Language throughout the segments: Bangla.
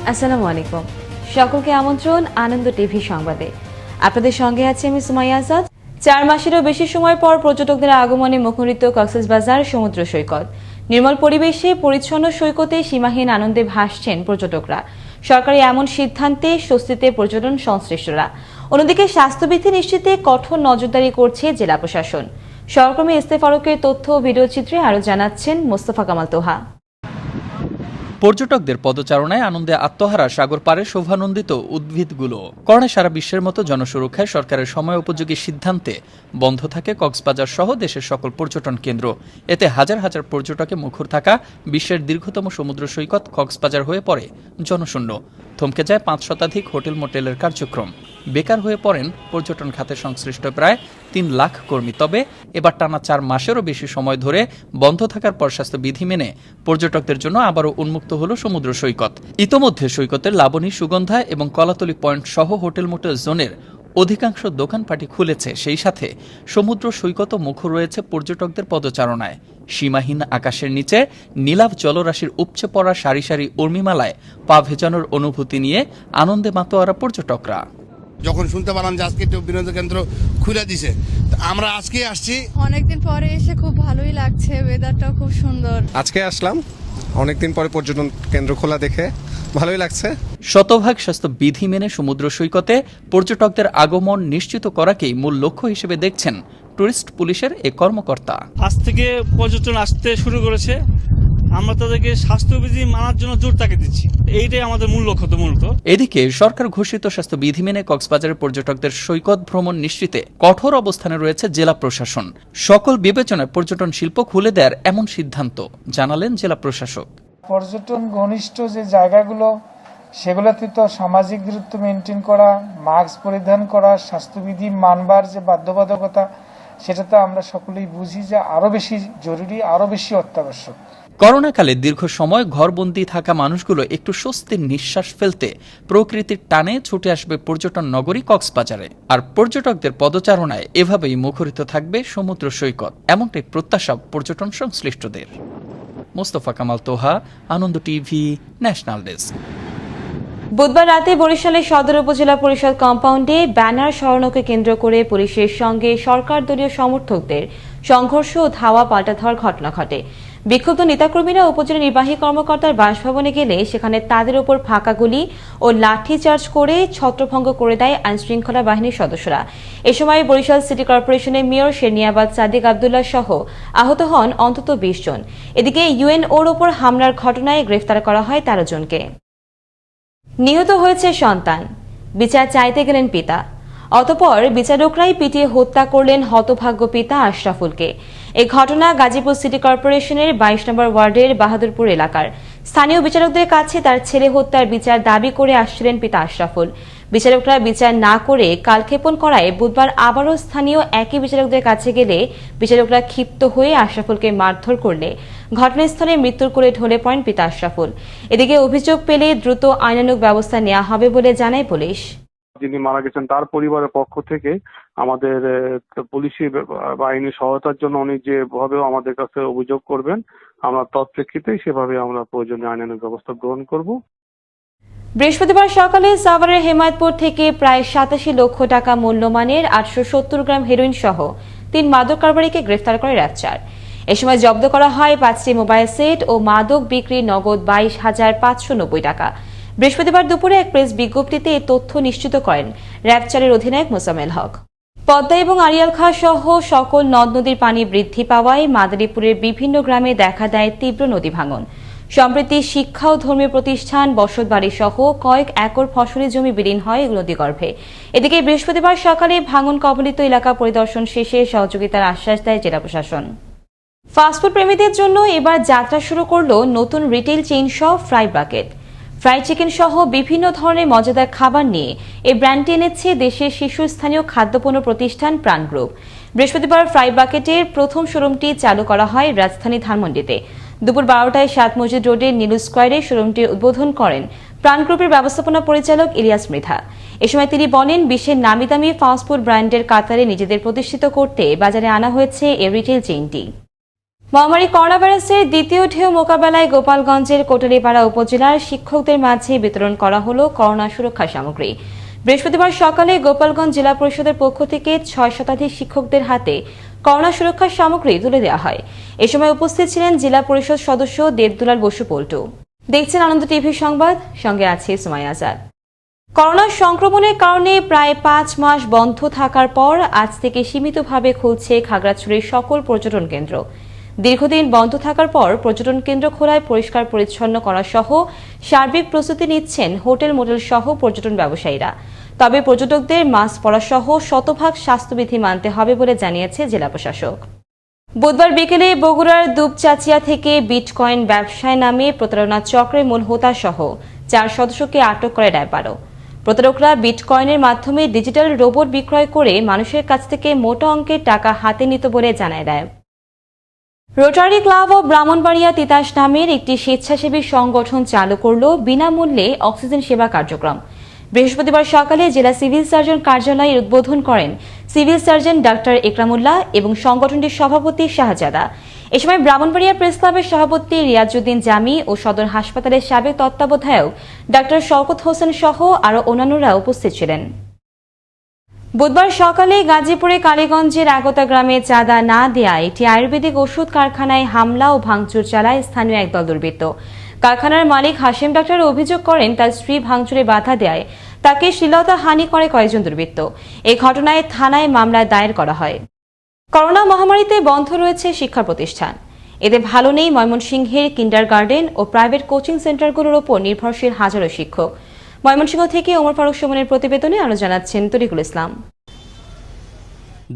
আসসালামু আলাইকুম। সকলকে আমন্ত্রণ আনন্দ টিভি সংবাদে। আপনাদের সঙ্গে আছি আমি সুমাইয়া আজাদ। 4 মাসেরও বেশি সময় পর পর্যটকদের আগমনে মুখরিত কক্সবাজার সমুদ্র সৈকত। নির্মল পরিবেশে পরিচ্ছন্ন সৈকতে সীমাহীন আনন্দে ভাসছেন পর্যটকরা। সরকারি এমন সিদ্ধান্তে স্বস্তিতে পর্যটন সংশ্লিষ্টরা। অন্যদিকে স্বাস্থ্যবিধি নিশ্চিতে কঠোর নজরদারি করছে জেলা প্রশাসন। সহকর্মী ইস্তে ফারুকের তথ্য ও ভিডিও চিত্রে আরও জানাচ্ছেন মোস্তফা কামাল তোহা। পর্যটকদের পদচারণায় আনন্দে আত্মহারা সাগর পাড়ে শোভানন্দিত উদ্ভিদগুলো। করোনায় সারা বিশ্বের মতো জনসুরক্ষায় সরকারের সময় উপযোগী সিদ্ধান্তে বন্ধ থাকে কক্সবাজার সহ দেশের সকল পর্যটন কেন্দ্র। এতে হাজার হাজার পর্যটকে মুখর থাকা বিশ্বের দীর্ঘতম সমুদ্র সৈকত কক্সবাজার হয়ে পড়ে জনশূন্য। থমকে যায় 5 শতাধিক হোটেল মোটেলের কার্যক্রম। বেকার হয়ে পড়েন পর্যটন খাতে সংশ্লিষ্ট প্রায় 3 লাখ কর্মী। তবে এবার টানা 4 মাসেরও বেশি সময় ধরে বন্ধ থাকার পর স্বাস্থ্যবিধি মেনে পর্যটকদের জন্য আবারও উন্মুক্ত হলো সমুদ্র সৈকত। ইতোমধ্যে সৈকতের লাবণী, সুগন্ধা এবং কলাতলি পয়েন্ট সহ হোটেল মোটেল জোনের অধিকাংশ দোকানপাটি খুলেছে। সেই সাথে সমুদ্র সৈকতও মুখর রয়েছে পর্যটকদের পদচারণায়। সীমাহীন আকাশের নিচে নীলাভ জলরাশির উপচে পড়া সারি সারি উর্মিমালায় পা ভেজানোর অনুভূতি নিয়ে আনন্দে মাতোয়ারা পর্যটকরা। যখন শুনতে পারলাম যে আজকে বিনোদন কেন্দ্র খুলে দিছে, আমরা আজকে আসছি। অনেকদিন পরে এসে খুব ভালোই লাগছে, ওয়েদারটাও খুব সুন্দর। আজকে আসলাম, অনেকদিন পরে পর্যটন কেন্দ্র খোলা দেখে ভালোই লাগছে। শতভাগ স্বাস্থ্য বিধি মেনে সমুদ্র সৈকতে পর্যটকদের আগমন নিশ্চিত করাকেই মূল লক্ষ্য হিসেবে দেখছেন টুরিস্ট পুলিশের এ কর্মকর্তা। আজ থেকে পর্যটন আসতে শুরু করেছে, আমরা তাদেরকে স্বাস্থ্যবিধি মানার জন্য জোর তাকে দিচ্ছি। এইটাই আমাদের মূল লক্ষ্য। মূলত এদিকে সরকার ঘোষিত স্বাস্থ্যবিধি মেনে কক্সবাজারের পর্যটকদের সৈকত ভ্রমণ নিশ্চিতে কঠোর অবস্থানে রয়েছে জেলা প্রশাসন। সকল বিবেচনায় পর্যটন শিল্প খুলে দেওয়ার এমন সিদ্ধান্ত জানালেন জেলা প্রশাসক। পর্যটন ঘনিষ্ঠ যে জায়গাগুলো, সেগুলোতে তো সামাজিক দূরত্ব মেনটেন করা, মাস্ক পরিধান করা, স্বাস্থ্যবিধি মানবার যে বাধ্যবাধকতা, সেটা তো আমরা সকলেই বুঝি যে আরো বেশি জরুরি, আরো বেশি অত্যাবশ্যক। করোনাকালে দীর্ঘ সময় ঘরবন্দি থাকা মানুষগুলো একটু স্বস্তির নিঃশ্বাস ফেলতে প্রকৃতির টানে ছুটে আসবে পর্যটন নগরী কক্সবাজারে। আর পর্যটকদের পদচারণায় এভাবেই মুখরিত থাকবে সমুদ্র সৈকত, এমনটাই প্রত্যাশা পর্যটন সংশ্লিষ্টদের। মোস্তফা কামাল তোহা, আনন্দ টিভি, ন্যাশনাল ডেস্ক। বুধবার রাতে বরিশালের সদর উপজেলা পরিষদ কম্পাউন্ডে ব্যানার সরানোকে কেন্দ্র করে পুলিশের সঙ্গে সরকার দলীয় সমর্থকদের সংঘর্ষ ও ধাওয়া পাল্টা ধাওয়ার ঘটনা ঘটে। বিক্ষুব্ধ নেতাকর্মীরা উপজেলা নির্বাহী কর্মকর্তার বাসভবনে গেলে সেখানে তাদের উপর ফাঁকা গুলি ও লাঠিচার্জ করে ছত্রভঙ্গ করে দেয় আইনশৃঙ্খলা বাহিনীর সদস্যরা। এ সময় বরিশাল সিটি কর্পোরেশনের মেয়র শেরনিয়াবাদ সাদিক আবদুল্লাহ সহ আহত হন অন্তত 20 জন। এদিকে ইউএনওর ওপর হামলার ঘটনায় গ্রেফতার করা হয় 13 জনকে। নিহত হয়েছে সন্তান, বিচার চাইতে গেলেন পিতা। অতঃপর বিচারকরাই পিটিয়ে হত্যা করলেন হতভাগ্য পিতা আশরাফুলকে। এই ঘটনা গাজীপুর সিটি কর্পোরেশনের 22 নম্বর ওয়ার্ডের বাহাদুরপুর এলাকার। স্থানীয় বিচারকদের কাছে তার ছেলে হত্যার বিচার দাবি করে আসছিলেন পিতা আশরাফুল। বিচারকরা বিচার না করে কালক্ষেপণ করায় বুধবার আবারও স্থানীয় একই বিচারকদের কাছে গেলে বিচারকরা ক্ষিপ্ত হয়ে আশরাফুলকে মারধর করলে ঘটনাস্থলে মৃত্যুর কোলে ঢলে পড়েন পিতা আশরাফুল। এদিকে অভিযোগ পেলে দ্রুত আইনানুগ ব্যবস্থা নেওয়া হবে বলে জানায় পুলিশ। যিনি মারা গেছেন তার পরিবারের পক্ষ থেকে আমাদের পুলিশি বাহিনীর সহায়তার জন্য উনি যেভাবে আমাদের কাছে অভিযোগ করবেন, আমরা তৎপ্রেক্ষিতে সেভাবে আমরা প্রয়োজনীয় আইনানুগ ব্যবস্থা গ্রহণ করব। বৃহস্পতিবার সকালে সাভারের হেমায়তপুর থেকে প্রায় 87 লক্ষ টাকা মূল্যমানের 870 গ্রাম হেরোইন সহ 3 মাদক কারবারিকে গ্রেফতার করে র্যাব 4। এ সময় জব্দ করা হয় 5টি মোবাইল সেট ও মাদক বিক্রি নগদ 22,590 টাকা। বৃহস্পতিবার দুপুরে এক প্রেস বিজ্ঞপ্তিতে এই তথ্য নিশ্চিত করেন র্যাব 4-এর অধিনায়ক মোসাম্মেল হক। পদ্মা এবং আড়িয়ালখা সহ সকল নদ নদীর পানি বৃদ্ধি পাওয়ায় মাদারীপুরের বিভিন্ন গ্রামে দেখা দেয় তীব্র নদী ভাঙন। সম্প্রতি শিক্ষা ও ধর্মীয় প্রতিষ্ঠান, বসতবাড়ি সহ কয়েক একর ফসলি জমি বিলীন হয় নদীগর্ভে। এদিকে বৃহস্পতিবার সকালে ভাঙন কবলিত এলাকা পরিদর্শন শেষে সহযোগিতার আশ্বাস দেয় জেলা প্রশাসন। ফাস্টফুড প্রেমীদের জন্য এবার যাত্রা শুরু করল নতুন retail chain shop fry bucket. Fried chicken সহ বিভিন্ন ধরনের মজাদার খাবার নিয়ে এই ব্র্যান্ডটি এনেছে দেশের শীর্ষস্থানীয় খাদ্যপণ্য প্রতিষ্ঠান প্রাণ গ্রুপ। বৃহস্পতিবার ফ্রাই বাকেটের প্রথম শোরুমটি চালু করা হয় রাজধানী ধানমন্ডিতে। দুপুর 12টায় 7 মসজিদ রোডের নীলু স্কয়ারে শোরুমটির উদ্বোধন করেন প্রাণ গ্রুপের ব্যবস্থাপনা পরিচালক ইলিয়াস মৃধা। এ সময় তিনি বলেন, বিশ্বের নামিদামি ফাস্টফুড ব্র্যান্ডের কাতারে নিজেদের প্রতিষ্ঠিত করতে বাজারে আনা হয়েছে এই রিটেল চেইনটি। মহামারী করোনা ভাইরাসের দ্বিতীয় ঢেউ মোকাবেলায় গোপালগঞ্জের কোটালীপাড়া উপজেলার শিক্ষকদের মাঝে বিতরণ করা হলো করোনা সুরক্ষা সামগ্রী। বৃহস্পতিবার সকালে গোপালগঞ্জ জেলা পরিষদের পক্ষ থেকে 6 শতাধিক শিক্ষকদের হাতে করোনা সুরক্ষা সামগ্রী তুলে দেওয়া হয়। এ সময় উপস্থিত ছিলেন জেলা পরিষদ সদস্য দেবদুলাল বসু পল্টু। দেখছেন আনন্দ টিভি সংবাদ, সঙ্গে আছে সুমাইয়া আজাদ। করোনা সংক্রমণের কারণে প্রায় 5 মাস বন্ধ থাকার পর আজ থেকে সীমিতভাবে খুলছে খাগড়াছড়ির সকল পর্যটন কেন্দ্র। দীর্ঘদিন বন্ধ থাকার পর পর্যটন কেন্দ্র খোলায় পরিষ্কার পরিচ্ছন্ন করা সহ সার্বিক প্রস্তুতি নিচ্ছেন হোটেল মোটেল সহ পর্যটন ব্যবসায়ীরা। তবে পর্যটকদের মাস্ক পরা সহ শতভাগ স্বাস্থ্যবিধি মানতে হবে বলে জানিয়েছে জেলা প্রশাসক। বুধবার বিকেলে বগুড়ার দুপচাচিয়া থেকে বিটকয়েন ব্যবসায় নামে প্রতারণা চক্রের মূল হোতা সহ 4 সদস্যকে আটক করে র্যাব 12। প্রতারকরা বিটকয়েনের মাধ্যমে ডিজিটাল রোবট বিক্রয় করে মানুষের কাছ থেকে মোটা অঙ্কের টাকা হাতে নিত বলে জানায় RAB. Rotary club of Brahmanbaria Titas নামের একটি স্বেচ্ছাসেবী সংগঠন চালু করল বিনামূল্যে অক্সিজেন সেবা কার্যক্রম। বৃহস্পতিবার সকালে জেলা সিভিল সার্জন কার্যালয়ের উদ্বোধন করেন সিভিল সার্জন ডাক্তার একরামুল্লাহ এবং সংগঠনটির সভাপতি শাহজাদা। এ সময় ব্রাহ্মণবাড়িয়া প্রেস ক্লাবের সভাপতি রিয়াজউদ্দিন জামি ও সদর হাসপাতালের সাবেক তত্ত্বাবধায়ক ডাক্তার শওকত হোসেন সহ আরও অন্যান্যরা উপস্থিত ছিলেন। বুধবার সকালে গাজীপুরে কালীগঞ্জের আগতা গ্রামে চাঁদা না দেয়ায় একটি আয়ুর্বেদিক ওষুধ কারখানায় হামলা ও ভাঙচুর চালায় স্থানীয় একদল দুর্বৃত্ত। কারখানার মালিক হাশেম ডাক্তার অভিযোগ করেন তার স্ত্রী ভাঙচুরে বাধা দেয় তাকে শ্লীলতাহানি করে কয়েকজন দুর্বৃত্ত। এই ঘটনায় থানায় মামলা দায়ের করা হয়। করোনা মহামারীতে বন্ধ রয়েছে শিক্ষা প্রতিষ্ঠান। এতে ভালো নেই ময়মনসিংহের কিন্ডারগার্টেন ও প্রাইভেট কোচিং সেন্টারগুলোর ওপর নির্ভরশীল হাজারো শিক্ষক। ময়মনসিংহ থেকে ওমর ফারুক সুমনের প্রতিবেদনে আরো জানাচ্ছেন তরিকুল ইসলাম।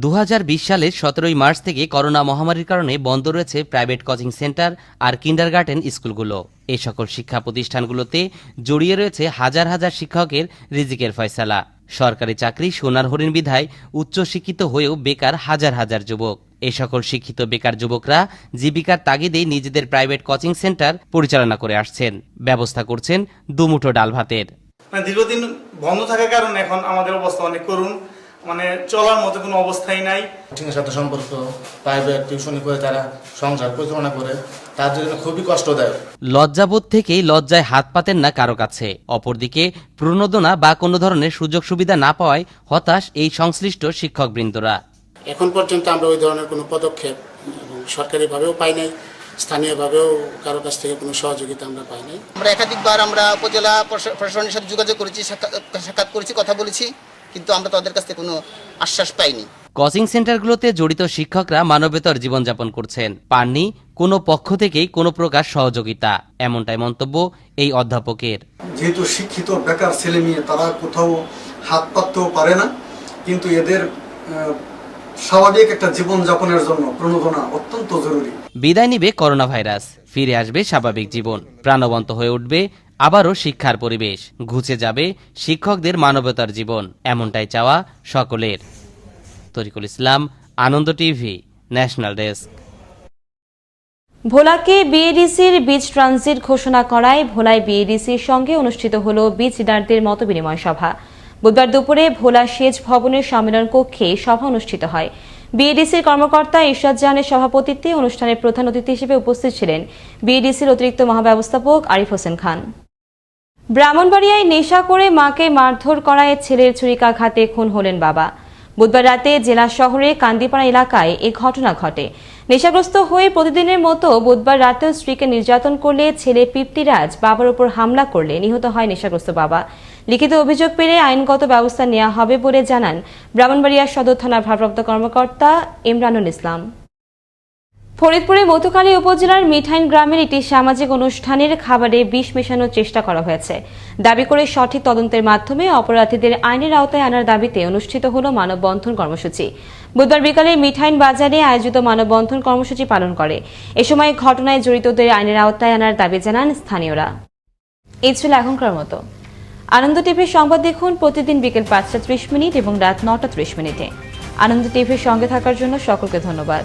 2020 সালের 17 মার্চ থেকে করোনা মহামারীর কারণে বন্ধ রয়েছে প্রাইভেট কোচিং সেন্টার আর কিন্ডারগার্টেন স্কুলগুলো। এই সকল শিক্ষা প্রতিষ্ঠানগুলোতে জড়িয়ে রয়েছে হাজার হাজার শিক্ষকের রিজিকের ফয়সালা। সরকারি চাকরি সোনার হরিণ বিধায় উচ্চশিক্ষিত হয়েও বেকার হাজার হাজার যুবক। এই সকল শিক্ষিত বেকার যুবকরা জীবিকার তাগিদে নিজেদের প্রাইভেট কোচিং সেন্টার পরিচালনা করে আসছেন, ব্যবস্থা করছেন দুমুঠো ডাল ভাতের। দীর্ঘদিন বন্ধ থাকার কারণে এখন আমাদের অবস্থা অনেক করুণ, চলার মতো কোনো অবস্থাই নাই। কোচিংয়ের সাথে সম্পর্ক, প্রাইভেট টিউশনি করে তারা সংসার পরিচালনা করে, তার জন্য খুবই কষ্টদায়ক। লজ্জাবোধ থেকেই লজ্জায় হাত পাতেন না কারো কাছে। অপরদিকে প্রণোদনা বা কোনো ধরনের সুযোগ সুবিধা না পাওয়ায় হতাশ এই সংশ্লিষ্ট শিক্ষকবৃন্দরা। এখন পর্যন্ত আমরা ওই ধরনের কোনো পদক্ষেপ সরকারিভাবেও পাই নাই, স্থানীয়ভাবেও কারো কাছ থেকে কোনো সহযোগিতা আমরা পাই নাই। আমরা একাধিকবার উপজেলা প্রশাসনের সাথে যোগাযোগ করেছি, সাক্ষাৎ করেছি, কথা বলেছি, কিন্তু আমরা তাদের কাছ থেকে কোনো আশ্বাস পাইনি। কোচিং সেন্টারগুলোতে জড়িত শিক্ষকরা মানবেতর জীবনযাপন করছেন, পাননি কোনো পক্ষ থেকেই কোনো প্রকার সহযোগিতা, এমনটাই মন্তব্য এই অধ্যাপকের। যেহেতু শিক্ষিত বেকার ছেলে মেয়ে তারা কোথাও হাত পাততেও পারে না, কিন্তু এদের স্বাভাবিক একটা জীবনযাপনের জন্য প্রণোদনা অত্যন্ত জরুরি। বিদায় নিবে করোনা ভাইরাস, ফিরে আসবে স্বাভাবিক জীবন, প্রাণবন্ত হয়ে উঠবে আবারও শিক্ষার পরিবেশ, ঘুচে যাবে শিক্ষকদের মানবতার জীবন, এমনটাই চাওয়া সকলের। তরিকুল ইসলাম, আনন্দ টিভি, ন্যাশনাল ডেস্ক। ভোলাকে বিএডিসির বীজ ট্রানজিট ঘোষণা করায় ভোলায় বিএডিসির সঙ্গে অনুষ্ঠিত হল বীজ লিডারদের মতবিনিময় সভা। বুধবার দুপুরে ভোলা সেচ ভবনের সম্মেলন কক্ষে সভা অনুষ্ঠিত হয়। বিএডিসির কর্মকর্তা ইরশাদ জাহানের সভাপতিত্বে অনুষ্ঠানের প্রধান অতিথি হিসেবে উপস্থিত ছিলেন বিএডিসির অতিরিক্ত মহাব্যবস্থাপক আরিফ হোসেন খান। ব্রাহ্মণবাড়িয়ায় নেশা করে মাকে মারধর করায় ছেলের ছুরিকাঘাতে খুন হলেন বাবা। বুধবার রাতে জেলা শহরে কান্দিপাড়া এলাকায় এ ঘটনা ঘটে। নেশাগ্রস্ত হয়ে প্রতিদিনের মতো বুধবার রাতেও স্ত্রীকে নির্যাতন করলে ছেলে পিপ্তিরাজ বাবার উপর হামলা করলে নিহত হয় নেশাগ্রস্ত বাবা। লিখিত অভিযোগ পেলে আইনগত ব্যবস্থা নেওয়া হবে বলে জানান ব্রাহ্মণবাড়িয়া সদর থানার ভারপ্রাপ্ত কর্মকর্তা ইমরানুল ইসলাম। ফরিদপুরে মতুখালী উপজেলার মিঠাইন গ্রামের একটি সামাজিক অনুষ্ঠানের খাবারে বিষ মেশানোর চেষ্টা করা হয়েছে দাবি করে সঠিক তদন্তের মাধ্যমে অপরাধীদের আইনের আওতায় আনার দাবিতে অনুষ্ঠিত হল মানববন্ধন কর্মসূচি। বুধবার বিকালে মিঠাইন বাজারে আয়োজিত মানববন্ধন কর্মসূচি পালন করে। এ সময় ঘটনায় জড়িতদের আইনের আওতায় আনার দাবি জানান স্থানীয়রা। এই ছিল এখনকার মতো। আনন্দ টিভির সংবাদ দেখুন প্রতিদিন বিকেল 5:30 এবং রাত 9:30। আনন্দ টিভির সঙ্গে থাকার জন্য সকলকে ধন্যবাদ।